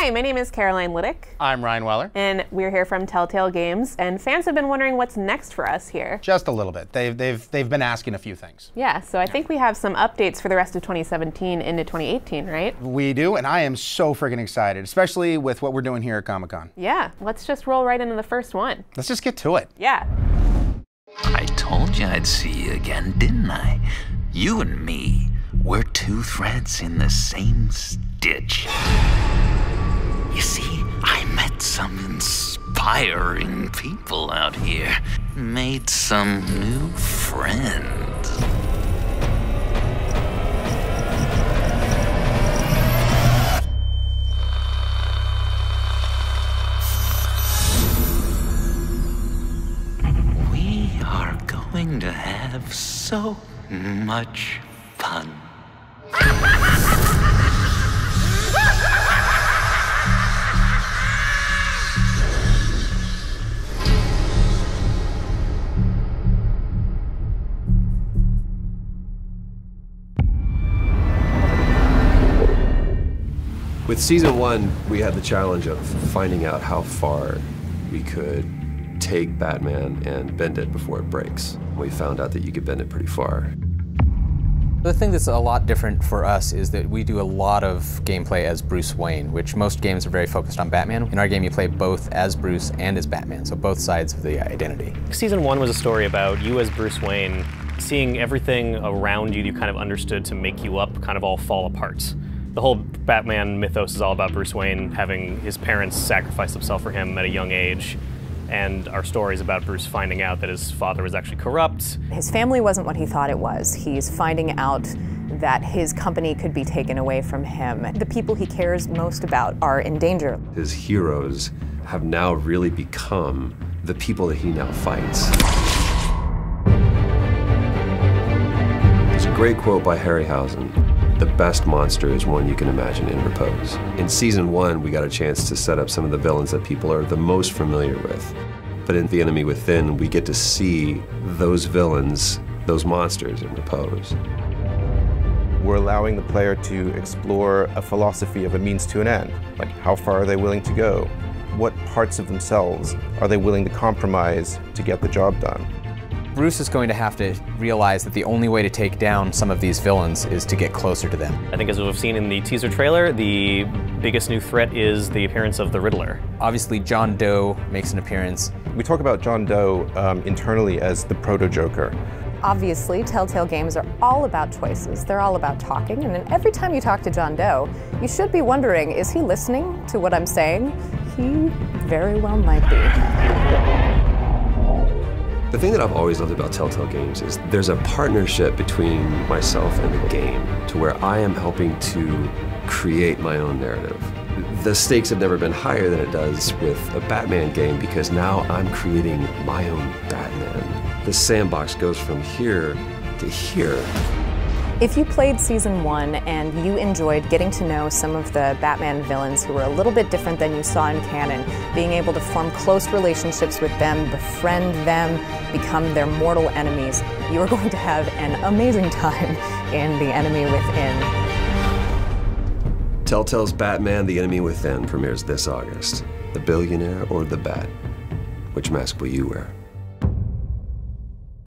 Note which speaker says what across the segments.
Speaker 1: Hi, my name is Caroline Liddick.
Speaker 2: I'm Ryan Weller.
Speaker 1: And we're here from Telltale Games, and fans have been wondering what's next for us here.
Speaker 2: Just a little bit. They've been asking a few things.
Speaker 1: Yeah, so I think we have some updates for the rest of 2017 into 2018, right?
Speaker 2: We do, and I am so friggin' excited, especially with what we're doing here at Comic-Con.
Speaker 1: Yeah, let's just roll right into the first one.
Speaker 2: Let's just get to it.
Speaker 1: Yeah.
Speaker 3: I told you I'd see you again, didn't I? You and me, we're two threads in the same stitch. You see, I met some inspiring people out here. Made some new friends. We are going to have so much fun.
Speaker 4: With season 1, we had the challenge of finding out how far we could take Batman and bend it before it breaks. We found out that you could bend it pretty far.
Speaker 5: The thing that's a lot different for us is that we do a lot of gameplay as Bruce Wayne, which most games are very focused on Batman. In our game, you play both as Bruce and as Batman, so both sides of the identity.
Speaker 6: Season 1 was a story about you as Bruce Wayne, seeing everything around you kind of understood to make you up kind of all fall apart. The whole Batman mythos is all about Bruce Wayne having his parents sacrifice themselves for him at a young age. And our story is about Bruce finding out that his father was actually corrupt.
Speaker 7: His family wasn't what he thought it was. He's finding out that his company could be taken away from him. The people he cares most about are in danger.
Speaker 4: His heroes have now really become the people that he now fights. There's a great quote by Harryhausen. The best monster is one you can imagine in repose. In season 1, we got a chance to set up some of the villains that people are the most familiar with. But in The Enemy Within, we get to see those villains, those monsters in repose.
Speaker 8: We're allowing the player to explore a philosophy of a means to an end. Like, how far are they willing to go? What parts of themselves are they willing to compromise to get the job done?
Speaker 5: Bruce is going to have to realize that the only way to take down some of these villains is to get closer to them.
Speaker 6: I think as we've seen in the teaser trailer, the biggest new threat is the appearance of the Riddler.
Speaker 5: Obviously, John Doe makes an appearance.
Speaker 8: We talk about John Doe internally as the proto-Joker.
Speaker 7: Obviously, Telltale Games are all about choices. They're all about talking, and then every time you talk to John Doe, you should be wondering, is he listening to what I'm saying? He very well might be.
Speaker 4: The thing that I've always loved about Telltale Games is there's a partnership between myself and the game to where I am helping to create my own narrative. The stakes have never been higher than it does with a Batman game because now I'm creating my own Batman. The sandbox goes from here to here.
Speaker 7: If you played season 1 and you enjoyed getting to know some of the Batman villains who were a little bit different than you saw in canon, being able to form close relationships with them, befriend them, become their mortal enemies, you are going to have an amazing time in The Enemy Within.
Speaker 4: Telltale's Batman: The Enemy Within premieres this August. The billionaire or the Bat? Which mask will you wear?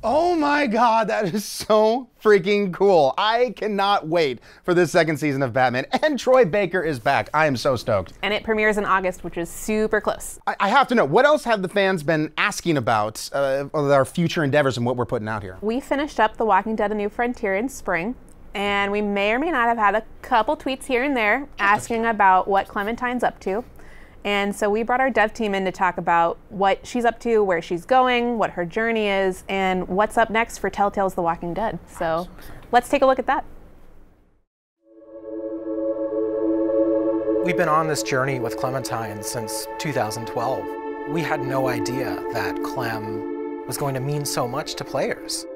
Speaker 2: Oh my God, that is so freaking cool. I cannot wait for this second season of Batman. And Troy Baker is back. I am so stoked.
Speaker 1: And it premieres in August, which is super close.
Speaker 2: I have to know, what else have the fans been asking about our future endeavors and what we're putting out here?
Speaker 1: We finished up The Walking Dead: A New Frontier in spring, and we may or may not have had a couple tweets here and there asking about what Clementine's up to. And so we brought our dev team in to talk about what she's up to, where she's going, what her journey is, and what's up next for Telltale's The Walking Dead. So let's take a look at that.
Speaker 9: We've been on this journey with Clementine since 2012. We had no idea that Clem was going to mean so much to players.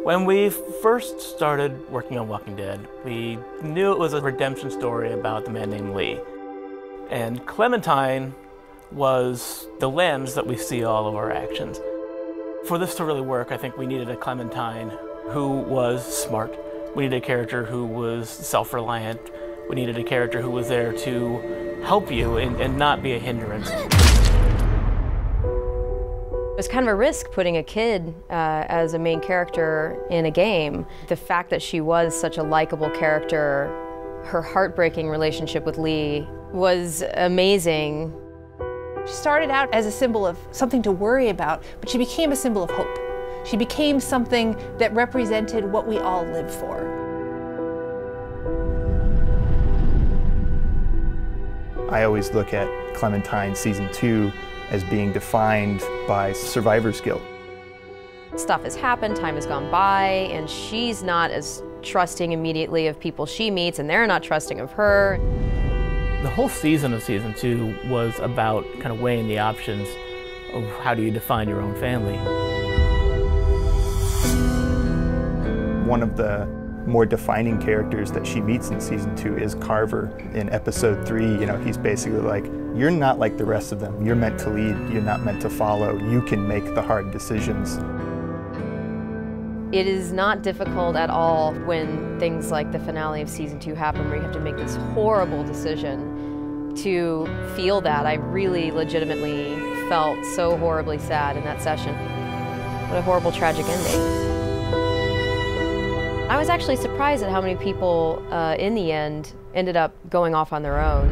Speaker 10: When we first started working on Walking Dead, we knew it was a redemption story about the man named Lee. And Clementine was the lens that we see all of our actions. For this to really work, I think we needed a Clementine who was smart. We needed a character who was self-reliant. We needed a character who was there to help you and not be a hindrance.
Speaker 11: It was kind of a risk putting a kid as a main character in a game. The fact that she was such a likable character, her heartbreaking relationship with Lee was amazing.
Speaker 12: She started out as a symbol of something to worry about, but she became a symbol of hope. She became something that represented what we all live for.
Speaker 13: I always look at Clementine Season 2 as being defined by survivor's guilt.
Speaker 11: Stuff has happened, time has gone by, and she's not as trusting immediately of people she meets, and they're not trusting of her.
Speaker 10: The whole season of Season 2 was about kind of weighing the options of how do you define your own family.
Speaker 13: One of the more defining characters that she meets in Season 2 is Carver. In Episode 3, you know, he's basically like, you're not like the rest of them. You're meant to lead, you're not meant to follow. You can make the hard decisions.
Speaker 11: It is not difficult at all when things like the finale of Season 2 happen, where you have to make this horrible decision to feel that. I really legitimately felt so horribly sad in that session. What a horrible, tragic ending. I was actually surprised at how many people, in the end, ended up going off on their own.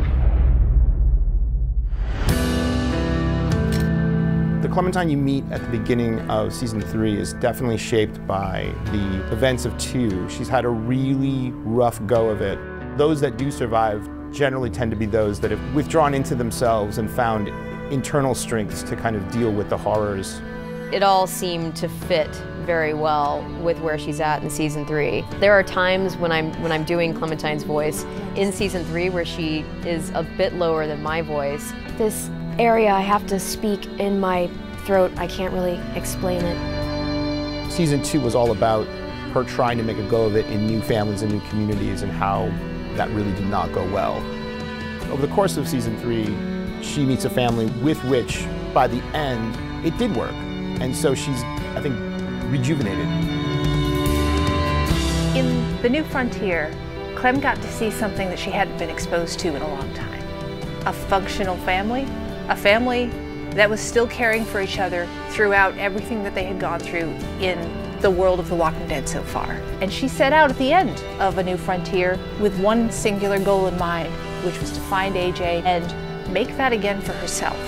Speaker 2: The Clementine you meet at the beginning of Season 3 is definitely shaped by the events of 2. She's had a really rough go of it. Those that do survive generally tend to be those that have withdrawn into themselves and found internal strengths to kind of deal with the horrors.
Speaker 11: It all seemed to fit very well with where she's at in Season 3. There are times when I'm doing Clementine's voice in Season 3 where she is a bit lower than my voice. This area I have to speak in my throat, I can't really explain it.
Speaker 2: Season 2 was all about her trying to make a go of it in new families and new communities, and how that really did not go well. Over the course of Season 3, she meets a family with which, by the end, it did work. And so she's, I think, rejuvenated.
Speaker 12: In The New Frontier, Clem got to see something that she hadn't been exposed to in a long time. A functional family, a family that was still caring for each other throughout everything that they had gone through in the world of The Walking Dead so far. And she set out at the end of A New Frontier with one singular goal in mind, which was to find AJ and make that again for herself.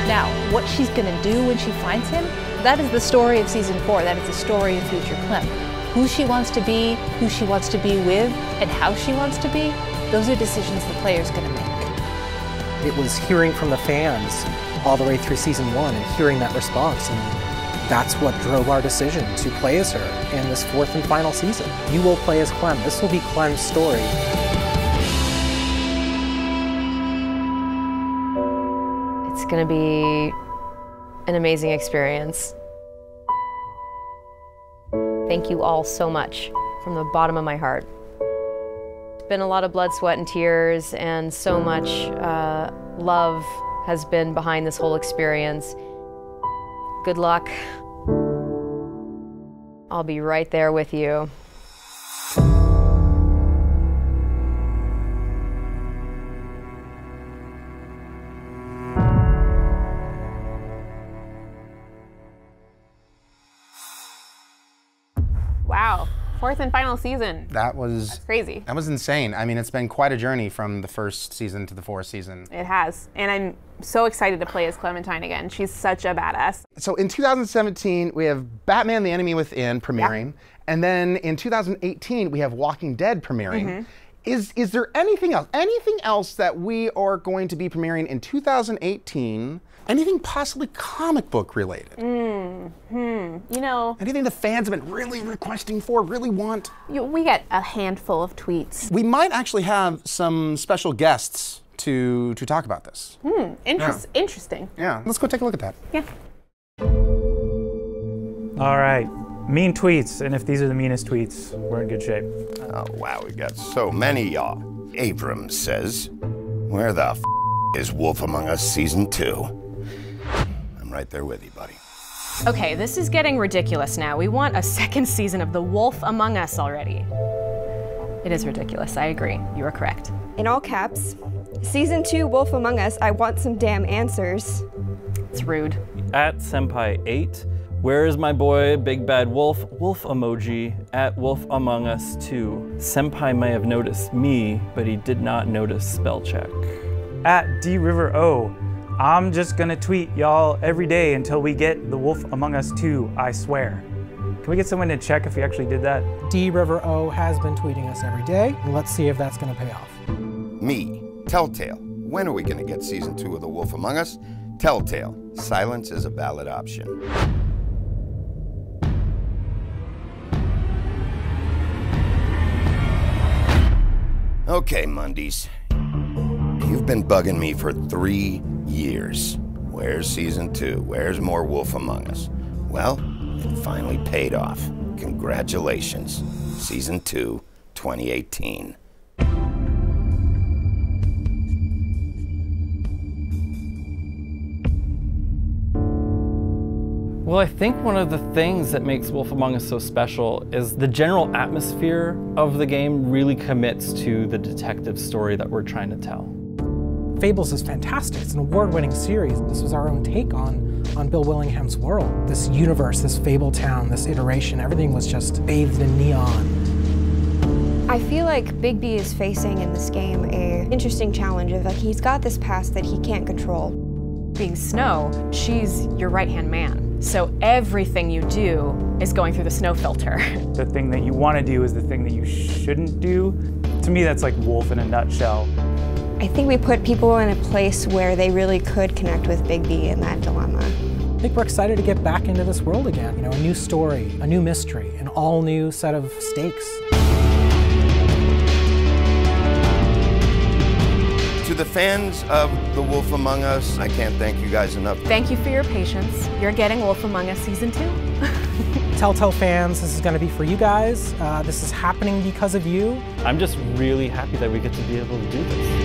Speaker 12: Now, what she's gonna do when she finds him, that is the story of Season 4. That is the story of future Clem. Who she wants to be, who she wants to be with, and how she wants to be, those are decisions the player's gonna make.
Speaker 9: It was hearing from the fans all the way through Season 1 and hearing that response, and that's what drove our decision to play as her in this 4th and final season. You will play as Clem. This will be Clem's story.
Speaker 11: It's gonna be an amazing experience. Thank you all so much from the bottom of my heart. It's been a lot of blood, sweat, and tears, and so much love has been behind this whole experience. Good luck. I'll be right there with you.
Speaker 1: Wow. 4th and final season.
Speaker 2: That's
Speaker 1: crazy.
Speaker 2: That was insane. I mean, it's been quite a journey from the 1st season to the 4th season.
Speaker 1: It has. And I'm so excited to play as Clementine again. She's such a badass.
Speaker 2: So in 2017, we have Batman: The Enemy Within premiering. Yeah. And then in 2018, we have Walking Dead premiering. Is there anything else that we are going to be premiering in 2018? Anything possibly comic book related?
Speaker 1: You know,
Speaker 2: anything the fans have been really requesting for, really want?
Speaker 1: We get a handful of tweets.
Speaker 2: We might actually have some special guests to talk about this.
Speaker 1: Interesting.
Speaker 2: Yeah, let's go take a look at that.
Speaker 1: Yeah.
Speaker 14: All right, mean tweets, and if these are the meanest tweets, we're in good shape.
Speaker 15: Oh wow, we got so many, y'all. Abrams says, "Where the f is Wolf Among Us Season 2?" I'm right there with you, buddy.
Speaker 16: Okay, this is getting ridiculous now. We want a 2nd season of The Wolf Among Us already.
Speaker 7: It is ridiculous. I agree. You are correct.
Speaker 16: In all caps, Season 2 Wolf Among Us, I want some damn answers.
Speaker 7: It's rude.
Speaker 17: At Senpai8, where is my boy Big Bad Wolf? Wolf emoji at Wolf Among Us 2. Senpai may have noticed me, but he did not notice spell check.
Speaker 14: At DRiverO, I'm just gonna tweet y'all every day until we get the Wolf Among Us 2, I swear. Can we get someone to check if we actually did that?
Speaker 9: DRiverO has been tweeting us every day, and let's see if that's gonna pay off.
Speaker 15: Me, Telltale. When are we gonna get Season 2 of The Wolf Among Us? Telltale. Silence is a valid option. Okay, Mundies. You've been bugging me for 3 years. Where's Season 2? Where's more Wolf Among Us? Well, it finally paid off. Congratulations. Season 2, 2018.
Speaker 17: Well, I think one of the things that makes Wolf Among Us so special is the general atmosphere of the game really commits to the detective story that we're trying to tell.
Speaker 9: Fables is fantastic. It's an award-winning series. This was our own take on Bill Willingham's world. This universe, this Fable town, this iteration, everything was just bathed in neon.
Speaker 16: I feel like Big B is facing in this game an interesting challenge of like he's got this past that he can't control.
Speaker 7: Being Snow, she's your right-hand man. So everything you do is going through the Snow filter.
Speaker 14: The thing that you want to do is the thing that you shouldn't do. To me, that's like Wolf in a nutshell.
Speaker 16: I think we put people in a place where they really could connect with Big B in that dilemma.
Speaker 9: I think we're excited to get back into this world again. You know, a new story, a new mystery, an all-new set of stakes.
Speaker 15: To the fans of The Wolf Among Us, I can't thank you guys enough.
Speaker 7: Thank you for your patience. You're getting Wolf Among Us Season 2.
Speaker 9: Telltale fans, this is going to be for you guys. This is happening because of you.
Speaker 17: I'm just really happy that we get to be able to do this.